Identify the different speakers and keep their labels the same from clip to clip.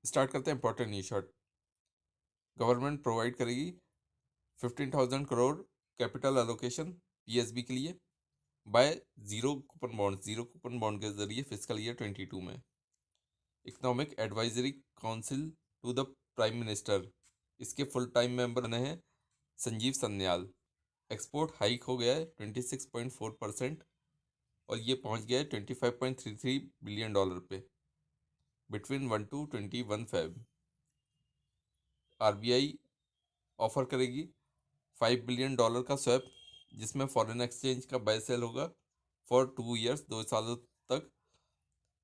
Speaker 1: Start करते हैं important news shot. Government provide करेगी 15,000 करोड़ कैपिटल एलोकेशन पीएसबी के लिए बाय जीरो कूपन बॉन्ड के जरिए फिस्कल ईयर 22 में। Economic advisory council to the prime minister, इसके फुल टाइम मेंबर बने हैं संजीव सन्याल। एक्सपोर्ट हाइक हो गया है 26.4% और ये पहुंच गया है $25.33 बिलियन पे between 1 to 21 Feb। RBI offer करेगी $5 बिलियन का स्वैप, जिसमें फॉरेन एक्सचेंज का बाय सेल होगा फॉर 2 years, 2 सालों तक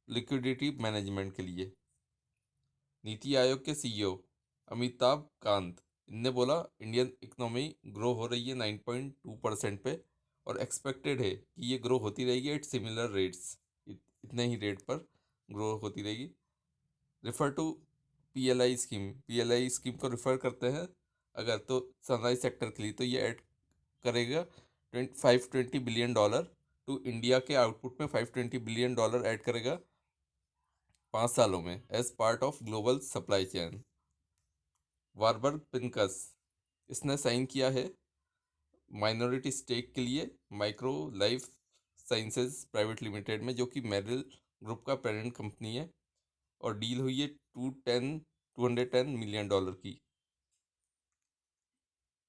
Speaker 1: लिक्विडिटी मैनेजमेंट के लिए। नीति आयोग के सीईओ अमिताभ कांत ने बोला इंडियन इकोनॉमी ग्रो हो रही है 9.2% पे और एक्सपेक्टेड है कि ये ग्रो होती रहेगी एट सिमिलर रेट्स, इतने ही रेट पर ग्रो होती रहेगी। रिफर टू पीएलआई स्कीम को रिफर करते हैं अगर तो सनराइज सेक्टर के लिए, तो ये ऐड करेगा $520 बिलियन टू इंडिया के आउटपुट में $520 बिलियन ऐड करेगा 5 सालों में as part of global supply chain. Warburg Pincus इसने साइन किया है माइनॉरिटी स्टेक के लिए micro life sciences private limited में, जो कि मेरिल ग्रुप का पेरेंट कंपनी है, और डील हुई है $210 मिलियन की।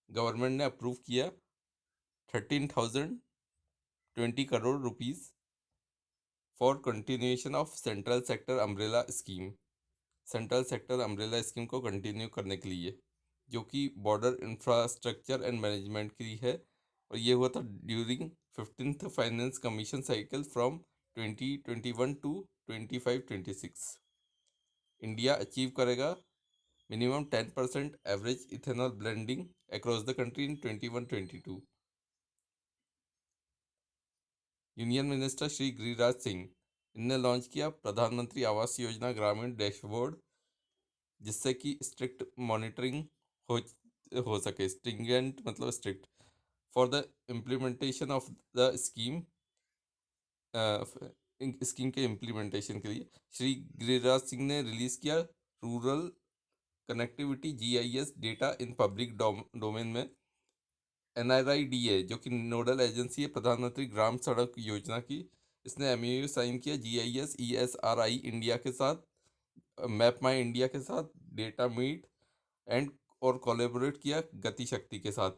Speaker 1: गवर्नमेंट ने अप्रूव किया 13,020 crore rupees for continuation of central sector umbrella scheme, central sector umbrella scheme को कंटिन्यू करने के लिए, जो कि बॉर्डर इंफ्रास्ट्रक्चर एंड मैनेजमेंट की है, और ये हुआ था during 15th finance commission cycle from 2021 to 25-26। India achieve करेगा minimum 10% average ethanol blending across the country in 21-22। Union minister Shri Giriraj Singh इनने लॉन्च किया प्रधानमंत्री आवास योजना ग्रामीण डैशबोर्ड, जिससे कि स्ट्रिक्ट मॉनिटरिंग हो सके, स्ट्रिंजेंट मतलब strict, for the implementation of the scheme के इम्प्लीमेंटेशन के लिए। श्री गिरिराज सिंह ने रिलीज किया rural connectivity GIS data in public domain में। NRIDA जो कि नोडल एजेंसी है प्रधानमंत्री ग्राम सड़क योजना की, इसने एमओयू साइन किया GIS ESRI इंडिया के साथ, मैप माई इंडिया के साथ, डेटा मीट एंड और कोलैबोरेट किया गति शक्ति के साथ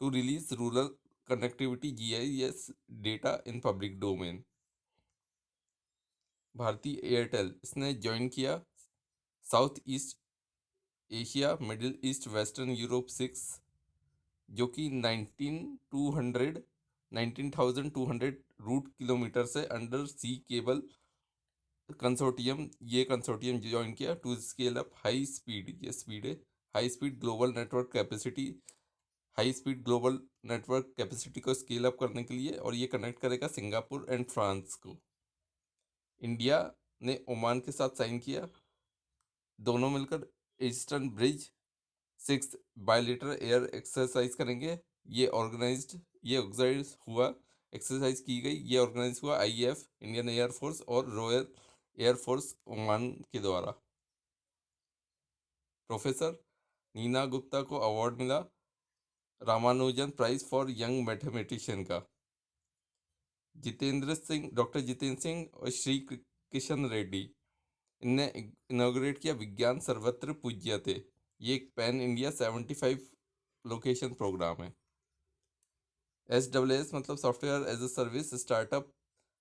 Speaker 1: to release rural connectivity GIS data in public domain. Bhartiya Airtel इसने ज्वाइन किया South East Asia Middle East Western Europe 6, जो कि 19,200 रूट किलोमीटर से अंडर सी केबल कंसोर्टियम, ये कंसोर्टियम ज्वाइन किया to scale up high speed, ये स्पीड है high speed global network capacity, high speed global network capacity को scale up करने के लिए, और ये कनेक्ट करेगा सिंगापुर एंड फ्रांस को। इंडिया ने ओमान के साथ साइन किया, दोनों मिलकर eastern bridge 6 bilateral air exercise करेंगे। ये ऑर्गेनाइज हुआ, एक्सरसाइज की गई, ये ऑर्गेनाइज हुआ IAF इंडियन एयरफोर्स और रॉयल एयरफोर्स ओमान के द्वारा। प्रोफेसर नीना गुप्ता को अवार्ड मिला Ramanujan prize for young mathematician का। डॉक्टर जितेंद्र सिंह और श्री किशन रेड्डी इनने इनॉग्रेट किया विज्ञान सर्वत्र पूज्यते, ये एक पैन इंडिया 75 लोकेशन प्रोग्राम है। SWS मतलब software as a service startup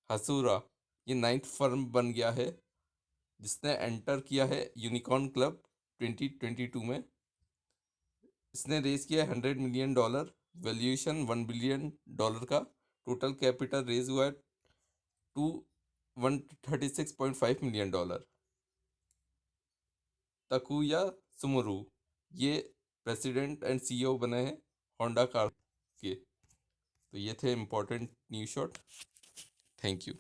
Speaker 1: Hasura, ये 9th फर्म बन गया है जिसने एंटर किया है यूनिकॉर्न क्लब 2022 में। इसने रेज किया $100 मिलियन, वैल्यूएशन $1 बिलियन का, टोटल कैपिटल रेज हुआ है टू $136.5 मिलियन। तकुया सुमुरु ये प्रेसिडेंट एंड CEO बने हैं होंडा कार के। तो ये थे important news shot. Thank you.